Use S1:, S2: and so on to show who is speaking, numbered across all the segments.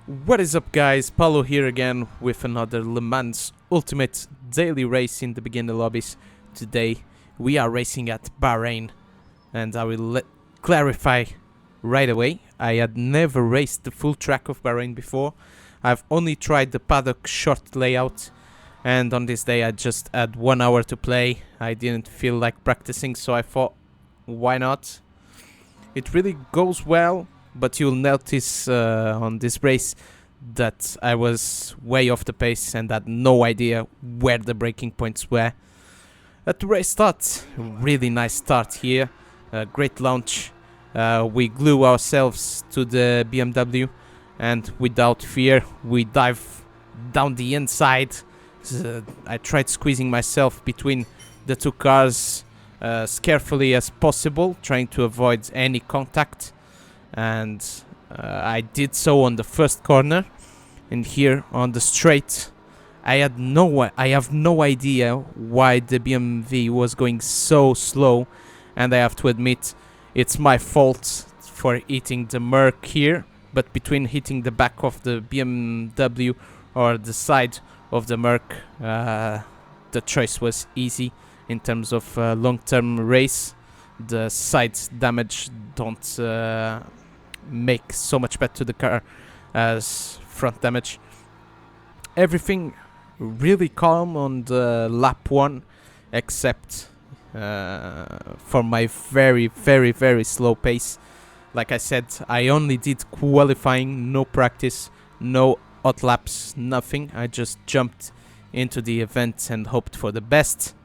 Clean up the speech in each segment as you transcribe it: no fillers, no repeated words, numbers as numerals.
S1: What is up, guys? Paulo here again with another Le Mans Ultimate Daily Race in the beginner lobbies. Today we are racing at Bahrain, and I will clarify right away. I had never raced the full track of Bahrain before. I've only tried the paddock short layout, and on this day I just had 1 hour to play. I didn't feel like practicing, so I thought, why not? It really goes well, but you'll notice on this race that I was way off the pace and had no idea where the braking points were. At the race start, really nice start here, great launch. We glue ourselves to the BMW, and without fear we dive down the inside. I tried squeezing myself between the two cars as carefully as possible, trying to avoid any contact, and I did so on the first corner. And here on the straight, I have no idea why the BMW was going so slow, and I have to admit it's my fault for hitting the Merc here. But between hitting the back of the BMW or the side of the Merc, the choice was easy in terms of long-term race. The side damage don't make so much better to the car as front damage. Everything really calm on the lap 1, except for my very slow pace. Like I said, I only did qualifying, no practice, no hot laps, nothing. I just jumped into the event and hoped for the best.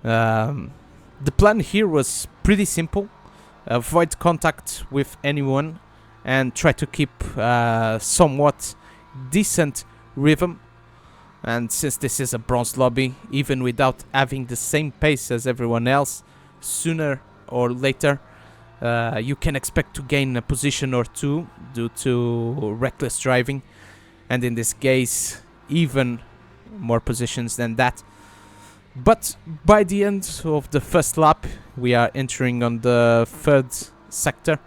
S1: The plan here was pretty simple: avoid contact with anyone and try to keep somewhat decent rhythm. And since this is a bronze lobby, even without having the same pace as everyone else, sooner or later you can expect to gain a position or two due to reckless driving, and in this case even more positions than that. But by the end of the first lap, we are entering on the third sector.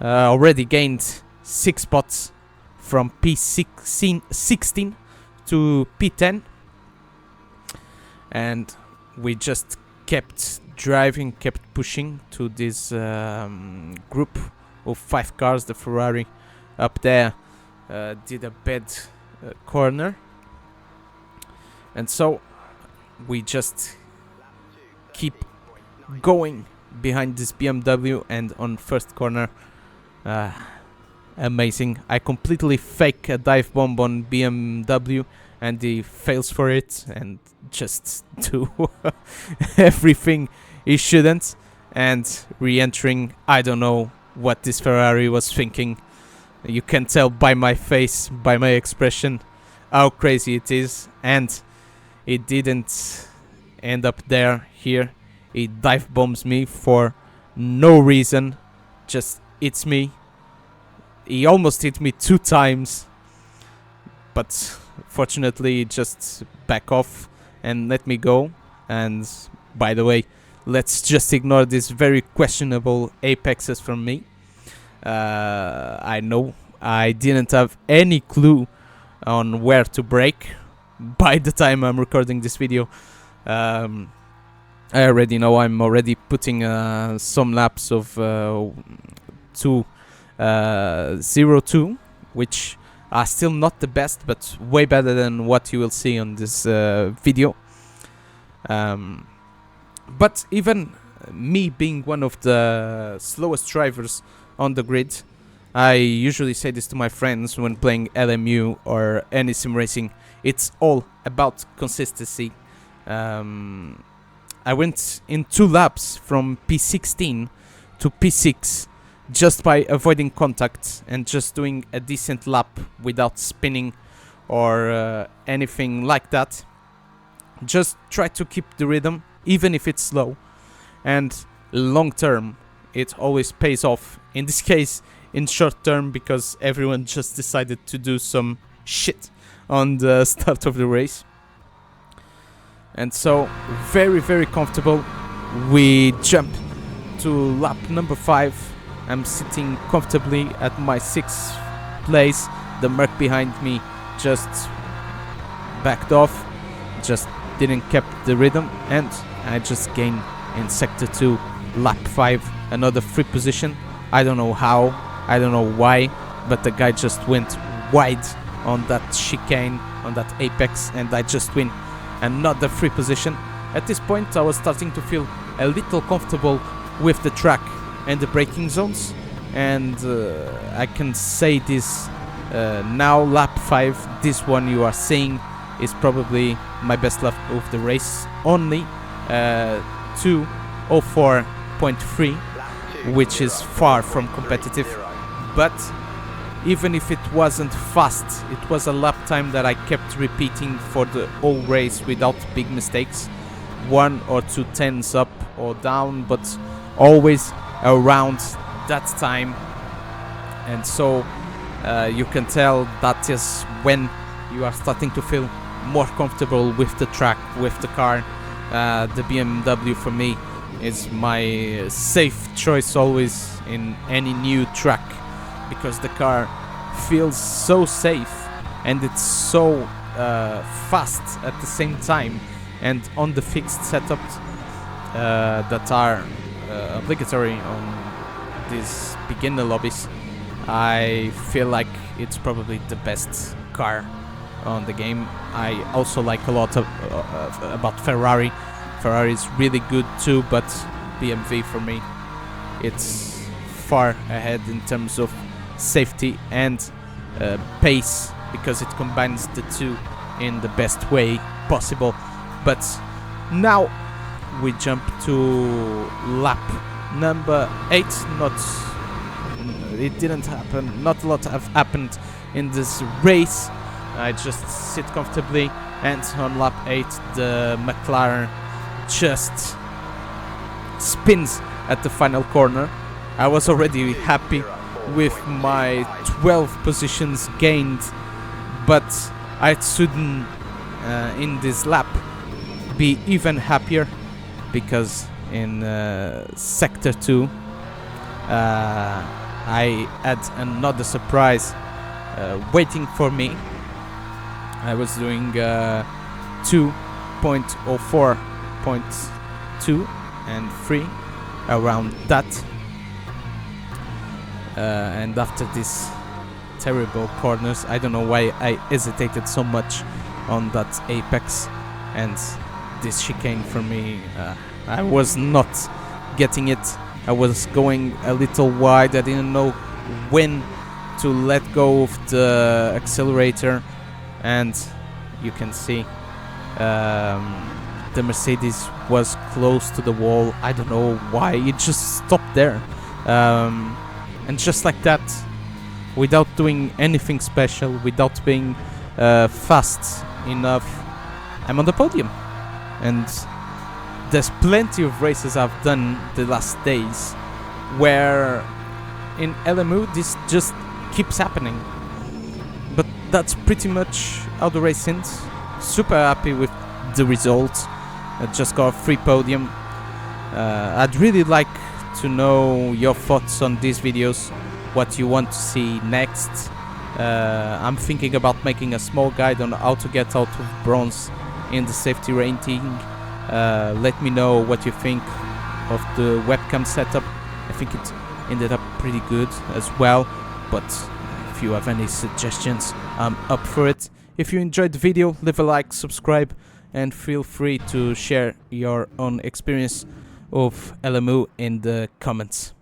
S1: Already gained 6 spots from P16 to P10, and we just kept driving, kept pushing to this group of 5 cars. The Ferrari up there did a bad corner, and so we just keep going behind this BMW. And on first corner, amazing, I completely fake a dive bomb on BMW, and he fails for it and just do everything he shouldn't, and re-entering. I don't know what this Ferrari was thinking. You can tell by my face, by my expression, how crazy it is. And it didn't end up there. Here he dive bombs me for no reason, just hits me. He almost hit me 2 times, but fortunately he just back off and let me go. And by the way, let's just ignore these very questionable apexes from me. I know I didn't have any clue on where to brake by the time I'm recording this video. I already know I'm already putting some laps of 2:02, which are still not the best, but way better than what you will see on this video. But even me being one of the slowest drivers on the grid, I usually say this to my friends when playing LMU or any sim racing: it's all about consistency. I went in 2 laps from P16 to P6 just by avoiding contact and just doing a decent lap without spinning or anything like that. Just try to keep the rhythm, even if it's slow, and long term it always pays off. In this case, in short term, because everyone just decided to do some shit on the start of the race. And so very comfortable. We jump to lap number 5. I'm sitting comfortably at my 6th place the Merc behind me just backed off, just didn't keep the rhythm, and I just gained in sector 2, lap 5, another free position. I don't know how, I don't know why, but the guy just went wide on that chicane, on that apex, and I just win another free position. At this point I was starting to feel a little comfortable with the track and the braking zones, and I can say this now, lap 5, this one you are seeing is probably my best lap of the race, only 2:04.3, which is far from competitive, but even if it wasn't fast, it was a lap time that I kept repeating for the whole race without big mistakes, 1 or 2 tenths up or down, but always around that time. And so you can tell that is when you are starting to feel more comfortable with the track, with the car. The BMW for me is my safe choice always in any new track, because the car feels so safe and it's so fast at the same time. And on the fixed setups that are obligatory on these beginner lobbies, I feel like it's probably the best car on the game. I also like a lot about Ferrari. Ferrari is really good too, but BMW for me, it's far ahead in terms of safety and pace, because it combines the two in the best way possible. But now we jump to lap number 8. It didn't happen, not a lot have happened in this race. I just sit comfortably, and on lap 8 the McLaren just spins at the final corner. I was already happy with my 12 positions gained, but I shouldn't in this lap be even happier, because in sector 2 I had another surprise waiting for me. I was doing 2.04.2 and 3 around that, and after these terrible corners, I don't know why I hesitated so much on that apex, and this chicane for me, I was not getting it. I was going a little wide. I didn't know when to let go of the accelerator, and you can see the Mercedes was close to the wall. I don't know why, it just stopped there, and just like that, without doing anything special, without being fast enough, I'm on the podium. And there's plenty of races I've done the last days where in LMU this just keeps happening, but that's pretty much how the race ends. Super happy with the result. I just got a free podium. I'd really like to know your thoughts on these videos, what you want to see next. I'm thinking about making a small guide on how to get out of bronze in the safety rating. Let me know what you think of the webcam setup. I think it ended up pretty good as well, but if you have any suggestions, I'm up for it. If you enjoyed the video, leave a like, subscribe, and feel free to share your own experience of LMU in the comments.